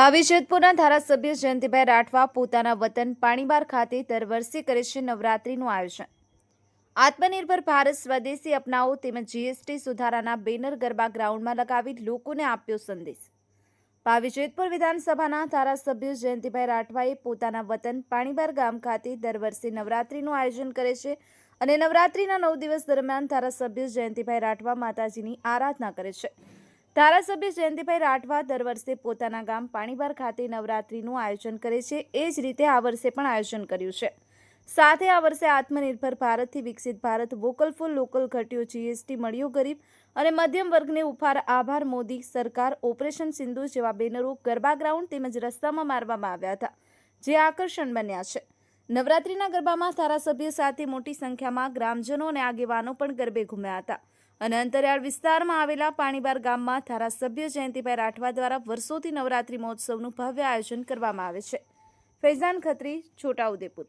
પાવી જેતપુરના ધારાસભ્ય જયંતિભાઈ રાઠવા પોતાના વતન પાણીબાર ખાતે દર વર્ષે કરે છે નવરાત્રીનું આયોજન। આત્મનિર્ભર ભારત સ્વદેશી અપનાવો તેમજ જીએસટી સુધારાના બેનર ગરબા ગ્રાઉન્ડમાં લગાવી લોકોને આપ્યો સંદેશ। પાવી જેતપુર વિધાનસભાના ધારાસભ્ય જયંતિભાઈ રાઠવાએ પોતાના વતન પાણીબાર ગામ ખાતે દર વર્ષે નવરાત્રીનું આયોજન કરે છે અને નવરાત્રીના 9 દિવસ દરમિયાન ધારાસભ્ય જયંતિભાઈ રાઠવા માતાજીની આરાધના કરે છે। ધારાસભ્ય જયંતિભાઈ રાઠવા દર વર્ષે પોતાના ગામ પાણીબાર ખાતે નવરાત્રીનું આયોજન કરે છે। એ જ રીતે આ વર્ષે પણ આયોજન કર્યું છે। સાથે આ વર્ષે આત્મનિર્ભર ભારતથી વિકસિત ભારત, વોકલ ફોર લોકલ ઘટ્યો જીએસટી, મળ્યો ગરીબ અને મધ્યમ વર્ગને ઉપહાર, આભાર મોદી સરકાર, ઓપરેશન સિંધુ જેવા બેનરો ગરબા ગ્રાઉન્ડ તેમજ રસ્તામાં મારવામાં આવ્યા હતા, જે આકર્ષણ બન્યા છે। નવરાત્રીના ગરબામાં ધારાસભ્ય સાથે મોટી સંખ્યામાં ગ્રામજનો અને આગેવાનો પણ ગરબે ઘૂમ્યા હતા અને અંતરિયાળ વિસ્તારમાં આવેલા પાણીબાર ગામમાં ધારાસભ્ય જયંતિભાઈ રાઠવા દ્વારા વર્ષોથી નવરાત્રી મહોત્સવનું ભવ્ય આયોજન કરવામાં આવે છે। ફૈઝાન ખત્રી, છોટાઉદેપુર।